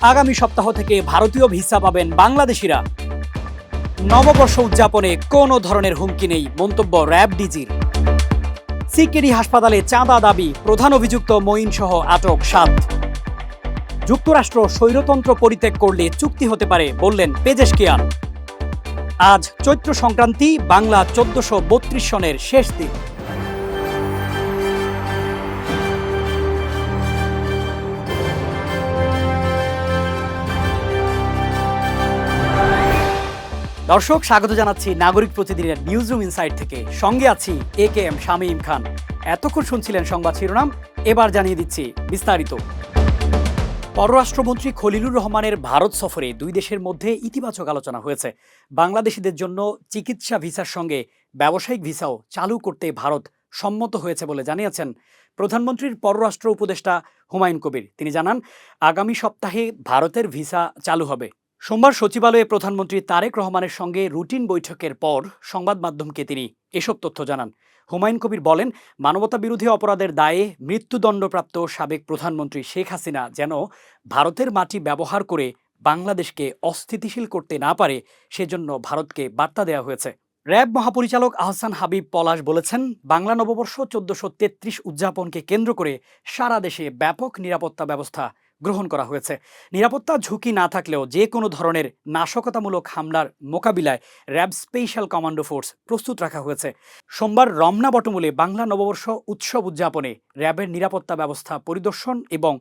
আগামী সপ্তাহ থেকে ভারতীয় ভিসা পাবেন বাংলাদেশিরা। নববর্ষ উদযাপনে কোনো ধরনের হুমকি নেই, মন্তব্য র্যাব ডিজির। সিকেডি হাসপাতালে চাঁদা দাবি, প্রধান অভিযুক্ত মঈন সহ আটক ৭। যুক্তরাষ্ট্র স্বৈরতন্ত্র পরিত্যাগ করলে চুক্তি হতে পারে বললেন পেজেশকিয়ান। আজ চৈত্র সংক্রান্তি, বাংলা ১৪৩২ সনের শেষ দিন। দর্শক, স্বাগত জানাচ্ছি নাগরিক প্রতিদিনের নিউজরুম ইনসাইড থেকে। সঙ্গে আছি AKM শামীম খান। এতক্ষণ শুনছিলেন সংবাদ শিরোনাম, এবার জানিয়ে দিচ্ছি বিস্তারিত। পররাষ্ট্রমন্ত্রী খলিলুর রহমানের ভারত সফরে দুই দেশের মধ্যে ইতিবাচক আলোচনা হয়েছে। বাংলাদেশিদের জন্য চিকিৎসা ভিসার সঙ্গে ব্যবসায়িক ভিসাও চালু করতে ভারত সম্মত হয়েছে বলে জানিয়েছেন প্রধানমন্ত্রীর পররাষ্ট্র উপদেষ্টা হুমায়ুন কবির। তিনি জানান, আগামী সপ্তাহে ভারতের ভিসা চালু হবে। সোমবার সচিবালয়ে প্রধানমন্ত্রী তারেক রহমানের সঙ্গে রুটিন বৈঠকের পর সংবাদ মাধ্যমকে তিনি এসব তথ্য জানান। হুমায়ুন কবির বলেন, মানবতাবিরোধী অপরাধের দায়ে মৃত্যুদণ্ডপ্রাপ্ত সাবেক প্রধানমন্ত্রী শেখ হাসিনা যেন ভারতের মাটি ব্যবহার করে বাংলাদেশকে অস্থিতিশীল করতে না পারে, সেজন্য ভারতকে বার্তা দেওয়া হয়েছে। র্যাব মহাপরিচালক আহসান হাবিব পলাশ বলেছেন, বাংলা নববর্ষ ১৪৩৩ উদযাপনকে কেন্দ্র করে সারা দেশে ব্যাপক নিরাপত্তা ব্যবস্থা গ্রহণ করা হয়েছে। নিরাপত্তা ঝুঁকি না থাকলেও যে কোনো ধরনের নাশকতামূলক হামলার মোকাবিলায় র্যাব স্পেশাল কমান্ডো ফোর্স প্রস্তুত রাখা হয়েছে। সোমবার রমনা বটমূলে বাংলা নববর্ষ উৎসব উদযাপনে র্যাবের নিরাপত্তা ব্যবস্থা পরিদর্শন এবং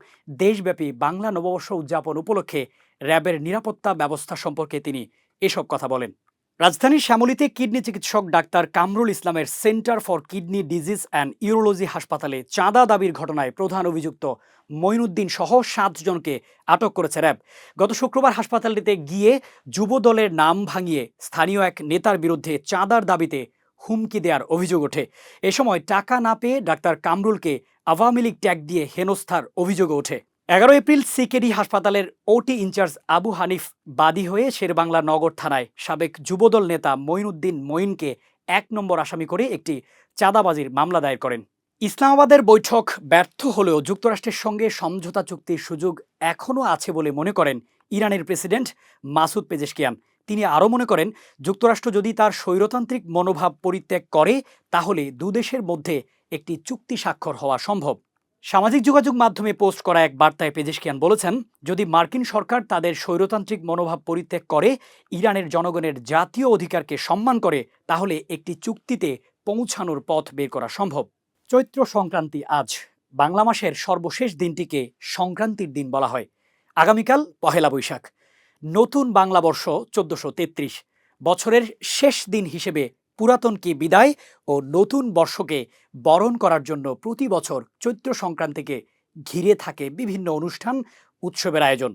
দেশব্যাপী বাংলা নববর্ষ উদযাপন উপলক্ষে র্যাবের নিরাপত্তা ব্যবস্থা সম্পর্কে তিনি এসব কথা বলেন। রাজধানীর শ্যামলীতে কিডনি চিকিৎসক ডাক্তার কামরুল ইসলামের centre for kidney disease and urology হাসপাতালে চাঁদা দাবির ঘটনায় প্রধান অভিযুক্ত মঈনুদ্দিন সহ ৭ জনকে আটক করেছে র্যাব। গত শুক্রবার হাসপাতালটিতে গিয়ে যুব দলের নাম ভাঙিয়ে স্থানীয় এক নেতার বিরুদ্ধে চাঁদার দাবিতে হুমকি দেওয়ার অভিযোগ ওঠে। এ সময় টাকা না পেয়ে ডাক্তার কামরুলকে আওয়ামী লীগ ট্যাগ দিয়ে হেনস্থার অভিযোগ ওঠে। ১১ এপ্রিল সিকেডি হাসপাতালের ওটি ইনচার্জ আবু হানিফ বাদী হয়ে শেরবাংলা নগর থানায় সাবেক যুবদল নেতা মঈনুদ্দিন মঈনকে ১ নম্বর আসামি করে একটি চাঁদাবাজির মামলা দায়ের করেন। ইসলামাবাদের বৈঠক ব্যর্থ হলেও যুক্তরাষ্ট্রের সঙ্গে সমঝোতা চুক্তির সুযোগ এখনও আছে বলে মনে করেন ইরানের প্রেসিডেন্ট মাসুদ পেজেশকিয়ান। তিনি আরও মনে করেন, যুক্তরাষ্ট্র যদি তার স্বৈরতান্ত্রিক মনোভাব পরিত্যাগ করে তাহলে দুদেশের মধ্যে একটি চুক্তি স্বাক্ষর হওয়া সম্ভব। সামাজিক যোগাযোগ মাধ্যমে পোস্ট করা এক বার্তায় পেজেশকিয়ান বলেছেন, যদি মার্কিন সরকার তাদের স্বৈরতান্ত্রিক মনোভাব পরিত্যাগ করে ইরানের জনগণের জাতীয় অধিকারকে সম্মান করে, তাহলে একটি চুক্তিতে পৌঁছানোর পথ বের করা সম্ভব। চৈত্র সংক্রান্তি আজ। বাংলা মাসের সর্বশেষ দিনটিকে সংক্রান্তির দিন বলা হয়। আগামীকাল পহেলা বৈশাখ। নতুন বাংলা বর্ষ ১৪৩৩। বছরের শেষ দিন হিসেবে পুরাতনকে বিদায় ও নতুন বর্ষকে বরণ করার জন্য প্রতি বছর চৈত্র সংক্রান্তিকে ঘিরে থাকে বিভিন্ন অনুষ্ঠান, উৎসবের আয়োজন।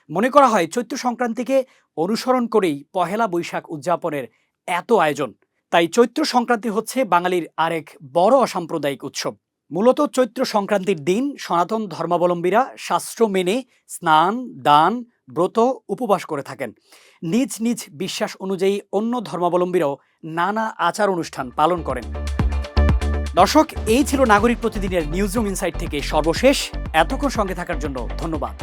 মনে করা হয় চৈত্র সংক্রান্তিকে অনুসরণ করেই পহেলা বৈশাখ উদযাপনের এত আয়োজন। তাই চৈত্র সংক্রান্তি হচ্ছে বাঙালির আরেক বড় অসাম্প্রদায়িক উৎসব। মূলত চৈত্র সংক্রান্তির দিন সনাতন ধর্মাবলম্বীরা শাস্ত্র মেনে স্নান, দান, ব্রত, উপবাস করে থাকেন। নিজ নিজ বিশ্বাস অনুযায়ী অন্য ধর্মাবলম্বীরাও নানা আচার অনুষ্ঠান পালন করেন। দর্শক, এই ছিল নাগরিক প্রতিদিনের নিউজরুম ইনসাইড থেকে সর্বশেষ। এতক্ষণ সঙ্গে থাকার জন্য ধন্যবাদ।